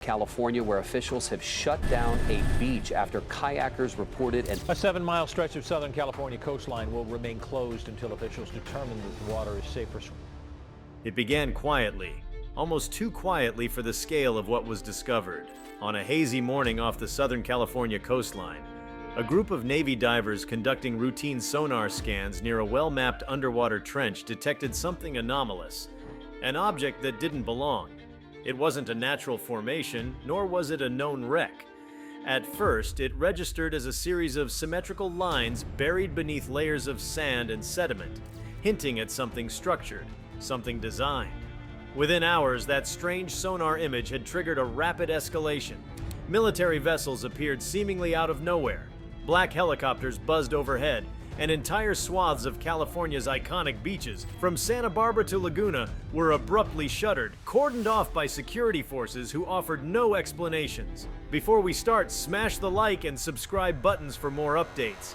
California, where officials have shut down a beach after kayakers reported A 7-mile stretch of Southern California coastline will remain closed until officials determine that the water is safe for swimming. It began quietly, almost too quietly for the scale of what was discovered. On a hazy morning off the Southern California coastline, a group of Navy divers conducting routine sonar scans near a well-mapped underwater trench detected something anomalous, an object that didn't belong. It wasn't a natural formation, nor was it a known wreck. At first, it registered as a series of symmetrical lines buried beneath layers of sand and sediment, hinting at something structured, something designed. Within hours, that strange sonar image had triggered a rapid escalation. Military vessels appeared seemingly out of nowhere. Black helicopters buzzed overhead, and entire swaths of California's iconic beaches, from Santa Barbara to Laguna, were abruptly shuttered, cordoned off by security forces who offered no explanations. Before we start, smash the like and subscribe buttons for more updates.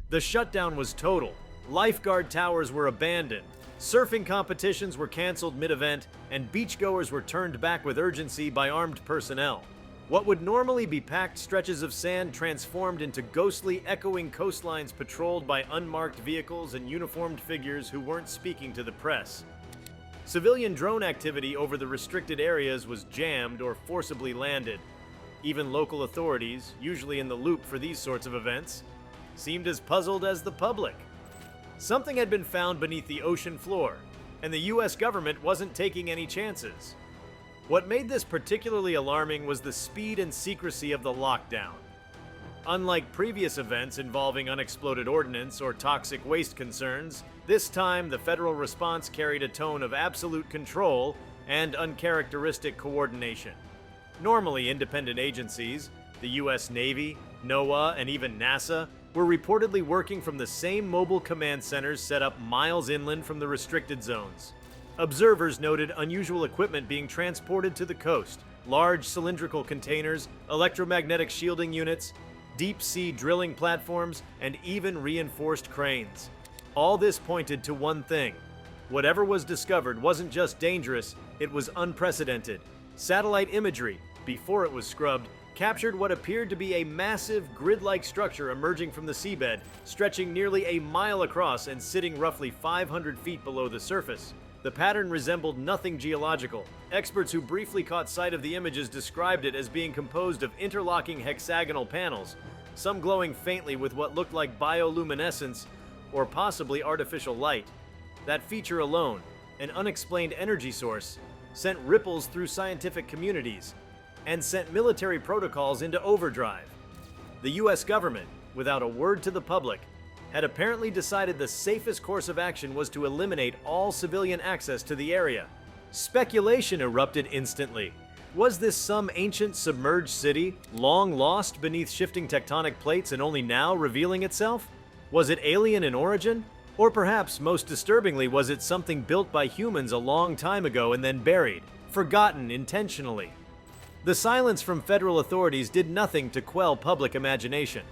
The shutdown was total. Lifeguard towers were abandoned. Surfing competitions were canceled mid-event, and beachgoers were turned back with urgency by armed personnel. What would normally be packed stretches of sand transformed into ghostly, echoing coastlines patrolled by unmarked vehicles and uniformed figures who weren't speaking to the press. Civilian drone activity over the restricted areas was jammed or forcibly landed. Even local authorities, usually in the loop for these sorts of events, seemed as puzzled as the public. Something had been found beneath the ocean floor, and the US government wasn't taking any chances. What made this particularly alarming was the speed and secrecy of the lockdown. Unlike previous events involving unexploded ordnance or toxic waste concerns, this time the federal response carried a tone of absolute control and uncharacteristic coordination. Normally, independent agencies, the US Navy, NOAA, and even NASA, were reportedly working from the same mobile command centers set up miles inland from the restricted zones. Observers noted unusual equipment being transported to the coast: large cylindrical containers, electromagnetic shielding units, deep-sea drilling platforms, and even reinforced cranes. All this pointed to one thing. Whatever was discovered wasn't just dangerous, it was unprecedented. Satellite imagery, before it was scrubbed, captured what appeared to be a massive grid-like structure emerging from the seabed, stretching nearly a mile across and sitting roughly 500 feet below the surface. The pattern resembled nothing geological. Experts who briefly caught sight of the images described it as being composed of interlocking hexagonal panels, some glowing faintly with what looked like bioluminescence or possibly artificial light. That feature alone, an unexplained energy source, sent ripples through scientific communities and sent military protocols into overdrive. The US government, without a word to the public, had apparently decided the safest course of action was to eliminate all civilian access to the area. Speculation erupted instantly. Was this some ancient submerged city, long lost beneath shifting tectonic plates and only now revealing itself? Was it alien in origin? Or perhaps, most disturbingly, was it something built by humans a long time ago and then buried, forgotten intentionally? The silence from federal authorities did nothing to quell public imagination.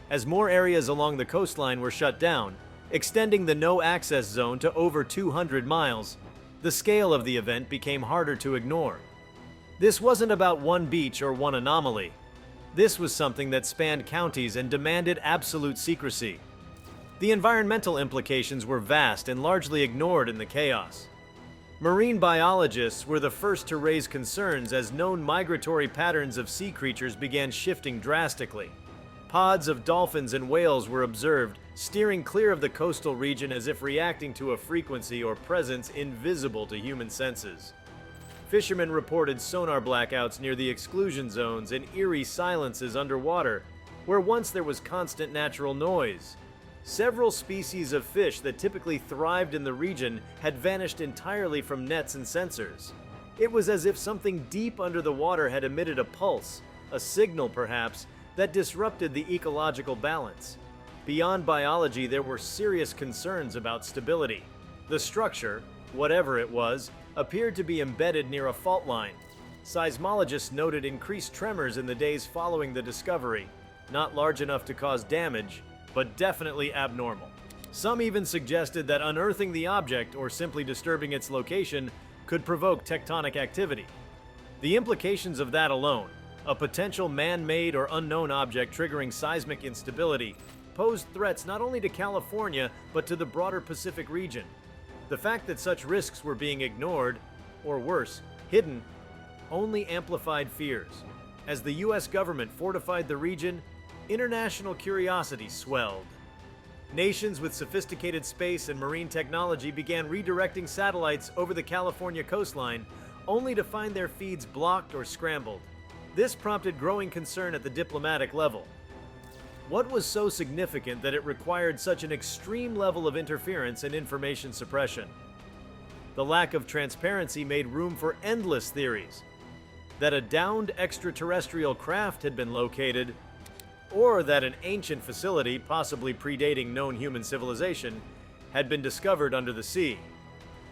As more areas along the coastline were shut down, extending the no-access zone to over 200 miles, the scale of the event became harder to ignore. This wasn't about one beach or one anomaly. This was something that spanned counties and demanded absolute secrecy. The environmental implications were vast and largely ignored in the chaos. Marine biologists were the first to raise concerns as known migratory patterns of sea creatures began shifting drastically. Pods of dolphins and whales were observed, steering clear of the coastal region as if reacting to a frequency or presence invisible to human senses. Fishermen reported sonar blackouts near the exclusion zones and eerie silences underwater, where once there was constant natural noise. Several species of fish that typically thrived in the region had vanished entirely from nets and sensors. It was as if something deep under the water had emitted a pulse, a signal perhaps, that disrupted the ecological balance. Beyond biology, there were serious concerns about stability. The structure, whatever it was, appeared to be embedded near a fault line. Seismologists noted increased tremors in the days following the discovery, not large enough to cause damage, but definitely abnormal. Some even suggested that unearthing the object or simply disturbing its location could provoke tectonic activity. The implications of that alone, a potential man-made or unknown object triggering seismic instability, posed threats not only to California, but to the broader Pacific region. The fact that such risks were being ignored, or worse, hidden, only amplified fears. As the US government fortified the region, international curiosity swelled. Nations with sophisticated space and marine technology began redirecting satellites over the California coastline, only to find their feeds blocked or scrambled. This prompted growing concern at the diplomatic level. What was so significant that it required such an extreme level of interference and information suppression? The lack of transparency made room for endless theories. That a downed extraterrestrial craft had been located, or that an ancient facility, possibly predating known human civilization, had been discovered under the sea.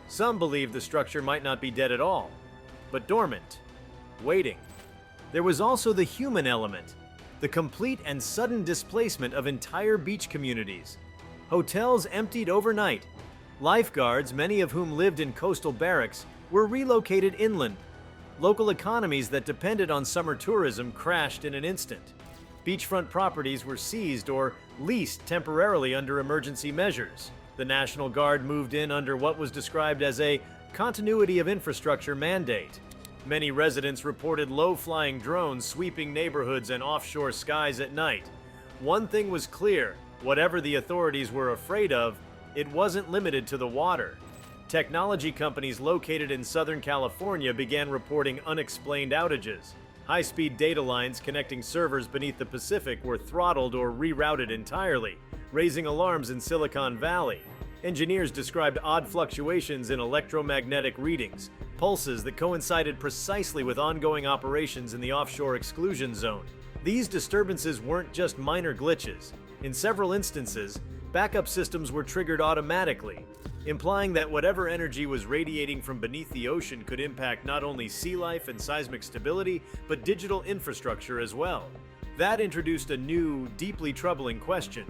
Some believed the structure might not be dead at all, but dormant, waiting. There was also the human element, the complete and sudden displacement of entire beach communities. Hotels emptied overnight. Lifeguards, many of whom lived in coastal barracks, were relocated inland. Local economies that depended on summer tourism crashed in an instant. Beachfront properties were seized or leased temporarily under emergency measures. The National Guard moved in under what was described as a continuity of infrastructure mandate. Many residents reported low-flying drones sweeping neighborhoods and offshore skies at night. One thing was clear: whatever the authorities were afraid of, it wasn't limited to the water. Technology companies located in Southern California began reporting unexplained outages. High-speed data lines connecting servers beneath the Pacific were throttled or rerouted entirely, raising alarms in Silicon Valley. Engineers described odd fluctuations in electromagnetic readings, pulses that coincided precisely with ongoing operations in the offshore exclusion zone. These disturbances weren't just minor glitches. In several instances, backup systems were triggered automatically, implying that whatever energy was radiating from beneath the ocean could impact not only sea life and seismic stability, but digital infrastructure as well. That introduced a new, deeply troubling question.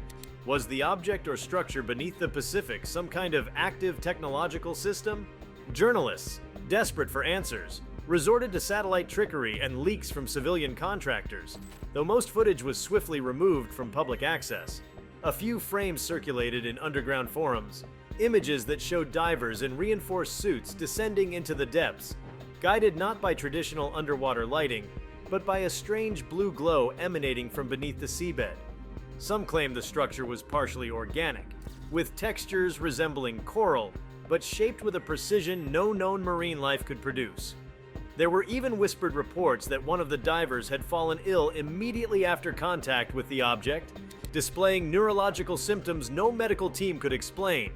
Was the object or structure beneath the Pacific some kind of active technological system? Journalists, desperate for answers, resorted to satellite trickery and leaks from civilian contractors, though most footage was swiftly removed from public access. A few frames circulated in underground forums, images that showed divers in reinforced suits descending into the depths, guided not by traditional underwater lighting, but by a strange blue glow emanating from beneath the seabed. Some claim the structure was partially organic, with textures resembling coral, but shaped with a precision no known marine life could produce. There were even whispered reports that one of the divers had fallen ill immediately after contact with the object, displaying neurological symptoms no medical team could explain.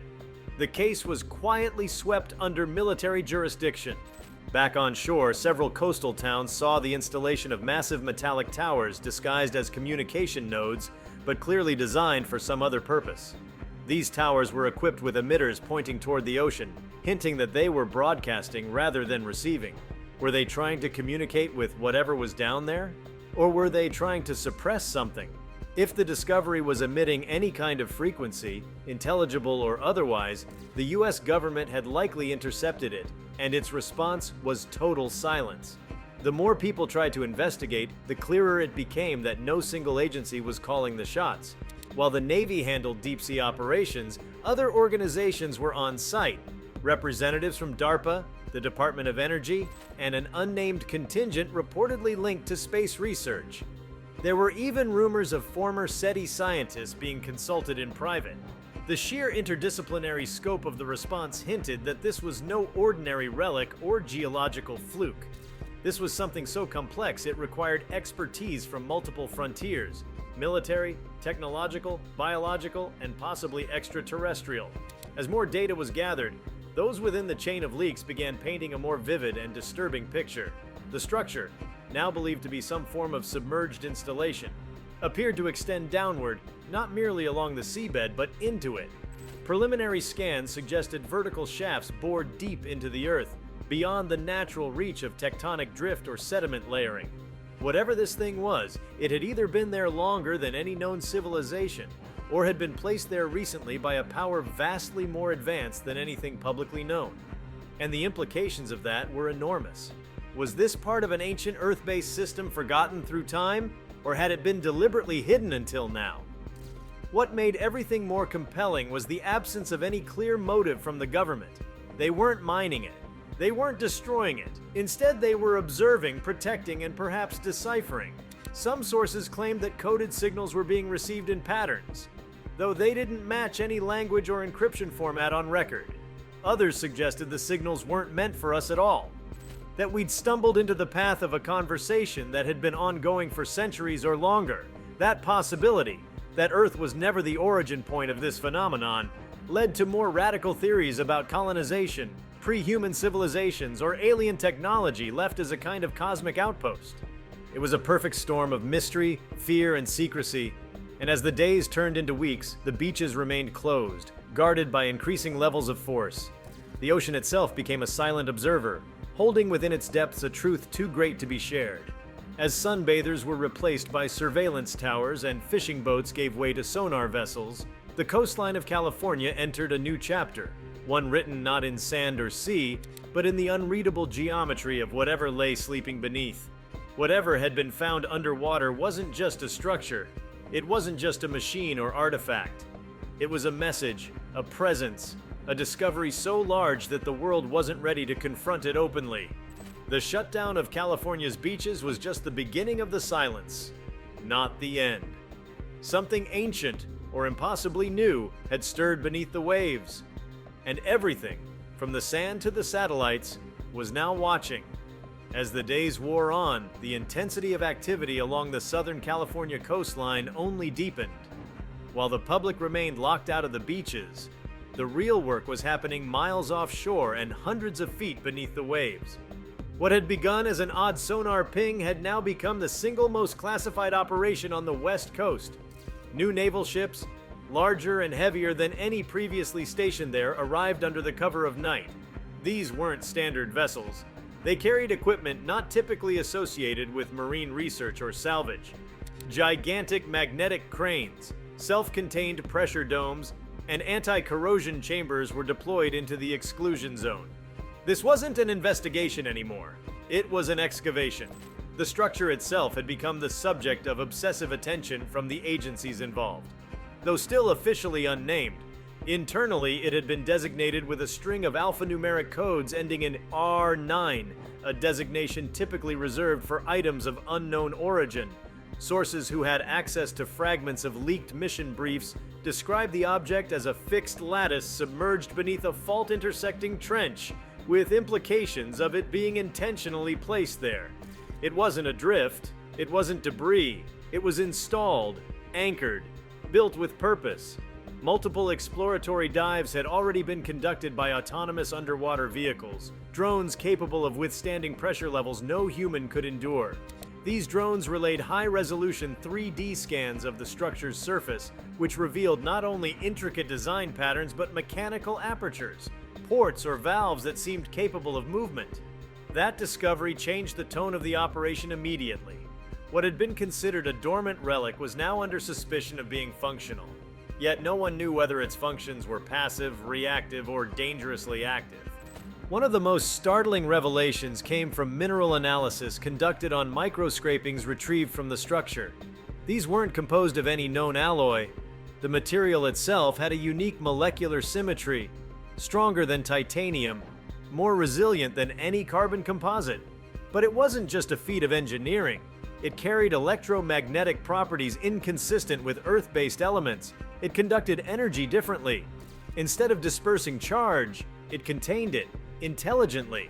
The case was quietly swept under military jurisdiction. Back on shore, several coastal towns saw the installation of massive metallic towers disguised as communication nodes, but clearly designed for some other purpose. These towers were equipped with emitters pointing toward the ocean, hinting that they were broadcasting rather than receiving. Were they trying to communicate with whatever was down there? Or were they trying to suppress something? If the discovery was emitting any kind of frequency, intelligible or otherwise, the US government had likely intercepted it, and its response was total silence. The more people tried to investigate, the clearer it became that no single agency was calling the shots. While the Navy handled deep-sea operations, other organizations were on site. Representatives from DARPA, the Department of Energy, and an unnamed contingent reportedly linked to space research. There were even rumors of former SETI scientists being consulted in private. The sheer interdisciplinary scope of the response hinted that this was no ordinary relic or geological fluke. This was something so complex it required expertise from multiple frontiers: military, technological, biological, and possibly extraterrestrial. As more data was gathered, those within the chain of leaks began painting a more vivid and disturbing picture. The structure, now believed to be some form of submerged installation, appeared to extend downward, not merely along the seabed, but into it. Preliminary scans suggested vertical shafts bored deep into the earth, beyond the natural reach of tectonic drift or sediment layering. Whatever this thing was, it had either been there longer than any known civilization, or had been placed there recently by a power vastly more advanced than anything publicly known. And the implications of that were enormous. Was this part of an ancient Earth-based system forgotten through time, or had it been deliberately hidden until now? What made everything more compelling was the absence of any clear motive from the government. They weren't mining it. They weren't destroying it. Instead, they were observing, protecting, and perhaps deciphering. Some sources claimed that coded signals were being received in patterns, though they didn't match any language or encryption format on record. Others suggested the signals weren't meant for us at all, that we'd stumbled into the path of a conversation that had been ongoing for centuries or longer. That possibility, that Earth was never the origin point of this phenomenon, led to more radical theories about colonization, pre-human civilizations, or alien technology left as a kind of cosmic outpost. It was a perfect storm of mystery, fear, and secrecy, and as the days turned into weeks, the beaches remained closed, guarded by increasing levels of force. The ocean itself became a silent observer, holding within its depths a truth too great to be shared. As sunbathers were replaced by surveillance towers and fishing boats gave way to sonar vessels, the coastline of California entered a new chapter, one written not in sand or sea, but in the unreadable geometry of whatever lay sleeping beneath. Whatever had been found underwater wasn't just a structure. It wasn't just a machine or artifact. It was a message, a presence, a discovery so large that the world wasn't ready to confront it openly. The shutdown of California's beaches was just the beginning of the silence, not the end. Something ancient or impossibly new had stirred beneath the waves, and everything, from the sand to the satellites, was now watching. As the days wore on, the intensity of activity along the Southern California coastline only deepened. While the public remained locked out of the beaches, the real work was happening miles offshore and hundreds of feet beneath the waves. What had begun as an odd sonar ping had now become the single most classified operation on the West Coast. New naval ships, larger and heavier than any previously stationed there, arrived under the cover of night. These weren't standard vessels. They carried equipment not typically associated with marine research or salvage. Gigantic magnetic cranes, self-contained pressure domes, and anti-corrosion chambers were deployed into the exclusion zone. This wasn't an investigation anymore. It was an excavation. The structure itself had become the subject of obsessive attention from the agencies involved. Though still officially unnamed, internally it had been designated with a string of alphanumeric codes ending in R9, a designation typically reserved for items of unknown origin. Sources who had access to fragments of leaked mission briefs described the object as a fixed lattice submerged beneath a fault-intersecting trench, with implications of it being intentionally placed there. It wasn't adrift, it wasn't debris, it was installed, anchored, built with purpose. Multiple exploratory dives had already been conducted by autonomous underwater vehicles, drones capable of withstanding pressure levels no human could endure. These drones relayed high-resolution 3D scans of the structure's surface, which revealed not only intricate design patterns but mechanical apertures, ports or valves that seemed capable of movement. That discovery changed the tone of the operation immediately. What had been considered a dormant relic was now under suspicion of being functional. Yet no one knew whether its functions were passive, reactive, or dangerously active. One of the most startling revelations came from mineral analysis conducted on microscrapings retrieved from the structure. These weren't composed of any known alloy. The material itself had a unique molecular symmetry, stronger than titanium, more resilient than any carbon composite. But it wasn't just a feat of engineering. It carried electromagnetic properties inconsistent with Earth-based elements. It conducted energy differently. Instead of dispersing charge, it contained it intelligently.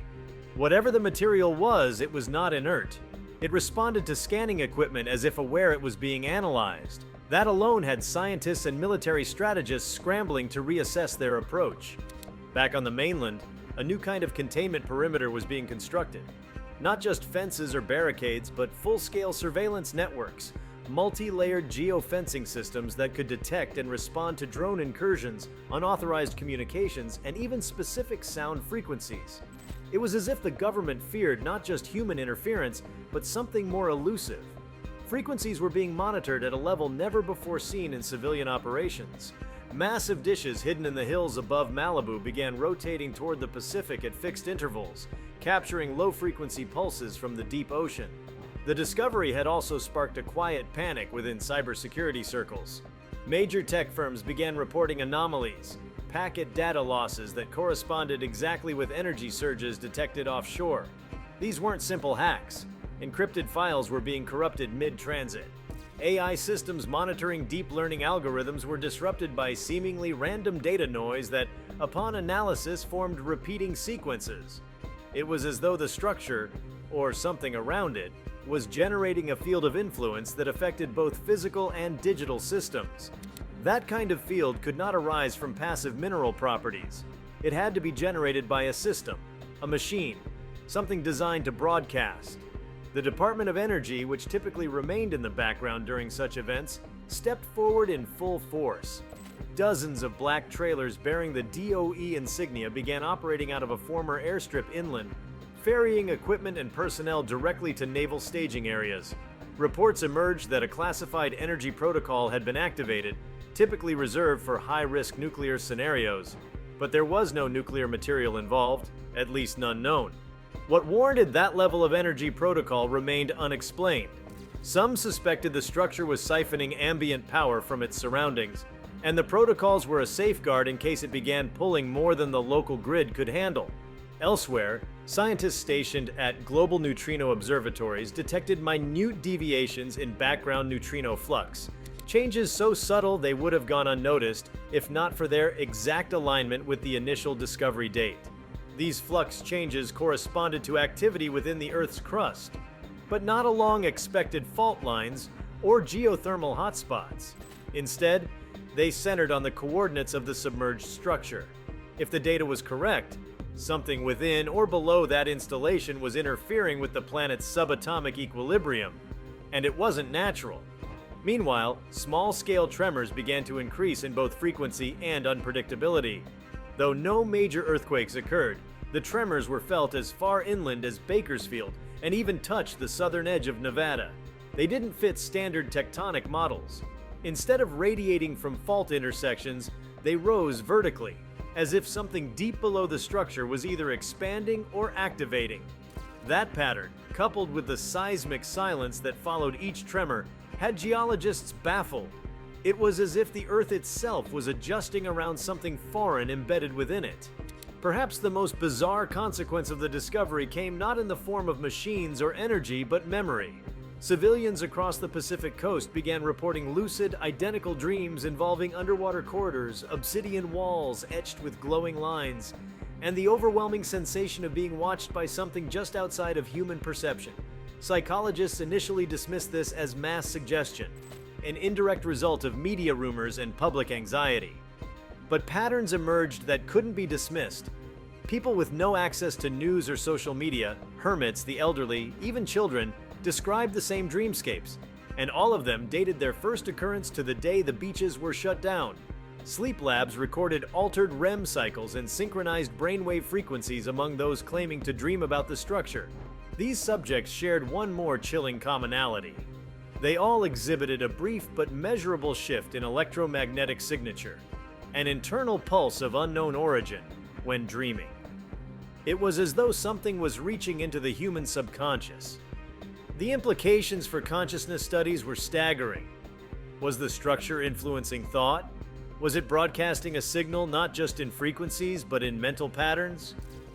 Whatever the material was, it was not inert. It responded to scanning equipment as if aware it was being analyzed. That alone had scientists and military strategists scrambling to reassess their approach. Back on the mainland, a new kind of containment perimeter was being constructed. Not just fences or barricades, but full-scale surveillance networks, multi-layered geofencing systems that could detect and respond to drone incursions, unauthorized communications, and even specific sound frequencies. It was as if the government feared not just human interference, but something more elusive. Frequencies were being monitored at a level never before seen in civilian operations. Massive dishes hidden in the hills above Malibu began rotating toward the Pacific at fixed intervals, capturing low-frequency pulses from the deep ocean. The discovery had also sparked a quiet panic within cybersecurity circles. Major tech firms began reporting anomalies, packet data losses that corresponded exactly with energy surges detected offshore. These weren't simple hacks. Encrypted files were being corrupted mid-transit. AI systems monitoring deep learning algorithms were disrupted by seemingly random data noise that, upon analysis, formed repeating sequences. It was as though the structure, or something around it, was generating a field of influence that affected both physical and digital systems. That kind of field could not arise from passive mineral properties. It had to be generated by a system, a machine, something designed to broadcast. The Department of Energy, which typically remained in the background during such events, stepped forward in full force. Dozens of black trailers bearing the DOE insignia began operating out of a former airstrip inland, ferrying equipment and personnel directly to naval staging areas. Reports emerged that a classified energy protocol had been activated, typically reserved for high-risk nuclear scenarios. But there was no nuclear material involved, at least none known. What warranted that level of energy protocol remained unexplained. Some suspected the structure was siphoning ambient power from its surroundings, and the protocols were a safeguard in case it began pulling more than the local grid could handle. Elsewhere, scientists stationed at global neutrino observatories detected minute deviations in background neutrino flux, changes so subtle they would have gone unnoticed if not for their exact alignment with the initial discovery date. These flux changes corresponded to activity within the Earth's crust, but not along expected fault lines or geothermal hotspots. Instead, they centered on the coordinates of the submerged structure. If the data was correct, something within or below that installation was interfering with the planet's subatomic equilibrium, and it wasn't natural. Meanwhile, small-scale tremors began to increase in both frequency and unpredictability. Though no major earthquakes occurred, the tremors were felt as far inland as Bakersfield and even touched the southern edge of Nevada. They didn't fit standard tectonic models. Instead of radiating from fault intersections, they rose vertically, as if something deep below the structure was either expanding or activating. That pattern, coupled with the seismic silence that followed each tremor, had geologists baffled. It was as if the Earth itself was adjusting around something foreign embedded within it. Perhaps the most bizarre consequence of the discovery came not in the form of machines or energy, but memory. Civilians across the Pacific coast began reporting lucid, identical dreams involving underwater corridors, obsidian walls etched with glowing lines, and the overwhelming sensation of being watched by something just outside of human perception. Psychologists initially dismissed this as mass suggestion, an indirect result of media rumors and public anxiety. But patterns emerged that couldn't be dismissed. People with no access to news or social media, hermits, the elderly, even children, described the same dreamscapes, and all of them dated their first occurrence to the day the beaches were shut down. Sleep labs recorded altered REM cycles and synchronized brainwave frequencies among those claiming to dream about the structure. These subjects shared one more chilling commonality. They all exhibited a brief but measurable shift in electromagnetic signature, an internal pulse of unknown origin, when dreaming. It was as though something was reaching into the human subconscious. The implications for consciousness studies were staggering. Was the structure influencing thought? Was it broadcasting a signal not just in frequencies, but in mental patterns?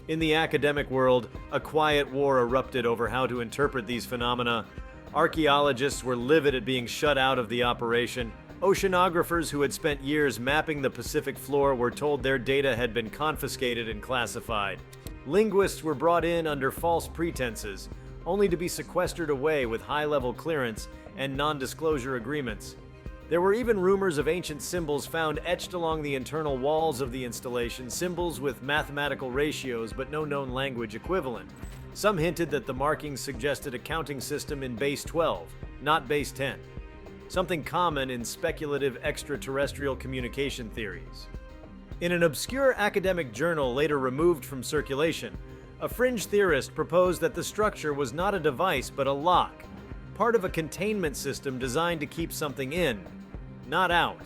In the academic world, a quiet war erupted over how to interpret these phenomena. Archaeologists were livid at being shut out of the operation. Oceanographers who had spent years mapping the Pacific floor were told their data had been confiscated and classified. Linguists were brought in under false pretenses, only to be sequestered away with high-level clearance and non-disclosure agreements. There were even rumors of ancient symbols found etched along the internal walls of the installation, symbols with mathematical ratios but no known language equivalent. Some hinted that the markings suggested a counting system in base 12, not base 10, something common in speculative extraterrestrial communication theories. In an obscure academic journal later removed from circulation, a fringe theorist proposed that the structure was not a device but a lock, part of a containment system designed to keep something in, not out.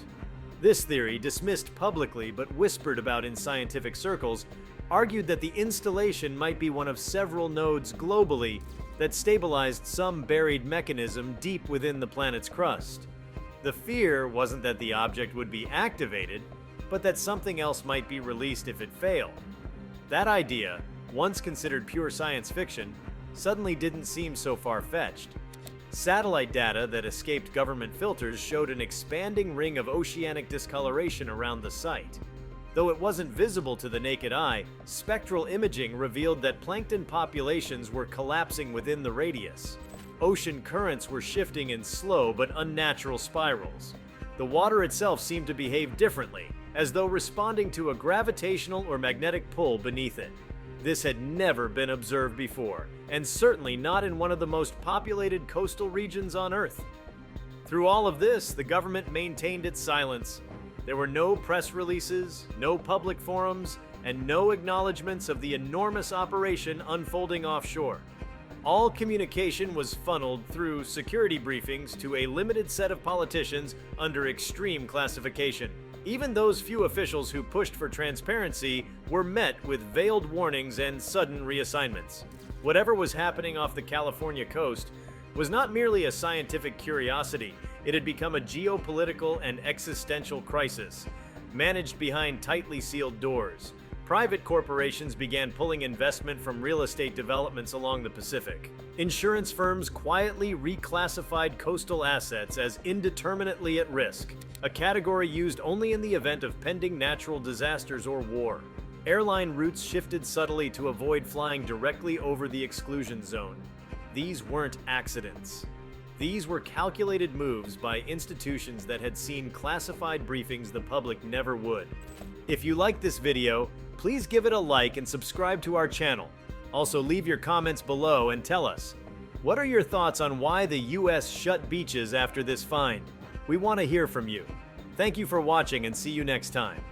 This theory, dismissed publicly but whispered about in scientific circles, argued that the installation might be one of several nodes globally that stabilized some buried mechanism deep within the planet's crust. The fear wasn't that the object would be activated, but that something else might be released if it failed. That idea, once considered pure science fiction, suddenly didn't seem so far-fetched. Satellite data that escaped government filters showed an expanding ring of oceanic discoloration around the site. Though it wasn't visible to the naked eye, spectral imaging revealed that plankton populations were collapsing within the radius. Ocean currents were shifting in slow but unnatural spirals. The water itself seemed to behave differently, as though responding to a gravitational or magnetic pull beneath it. This had never been observed before, and certainly not in one of the most populated coastal regions on Earth. Through all of this, the government maintained its silence. There were no press releases, no public forums, and no acknowledgments of the enormous operation unfolding offshore. All communication was funneled through security briefings to a limited set of politicians under extreme classification. Even those few officials who pushed for transparency were met with veiled warnings and sudden reassignments. Whatever was happening off the California coast was not merely a scientific curiosity, it had become a geopolitical and existential crisis, managed behind tightly sealed doors. Private corporations began pulling investment from real estate developments along the Pacific. Insurance firms quietly reclassified coastal assets as indeterminately at risk, a category used only in the event of pending natural disasters or war. Airline routes shifted subtly to avoid flying directly over the exclusion zone. These weren't accidents. These were calculated moves by institutions that had seen classified briefings the public never would. If you liked this video, please give it a like and subscribe to our channel. Also, leave your comments below and tell us, what are your thoughts on why the US shut beaches after this find? We want to hear from you. Thank you for watching and see you next time.